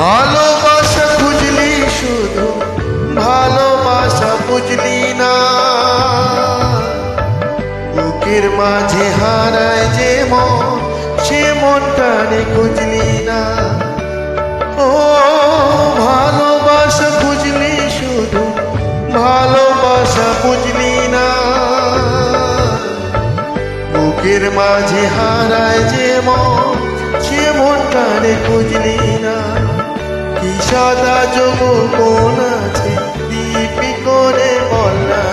ভালোবাসা খুঁজলি শুধু ভালোবাসা বুঝলি না, বুকের মাঝে হারায় যে মন সে মনটারে খুঁজলি না। ও ভালোবাসা খুঁজলি শুধু ভালোবাসা বুঝলি না, বুকের মাঝে হারায় যে মন সে মনটারে খুঁজলি না। কি সাদা যোগ কোন আছে দিপি করে বল না।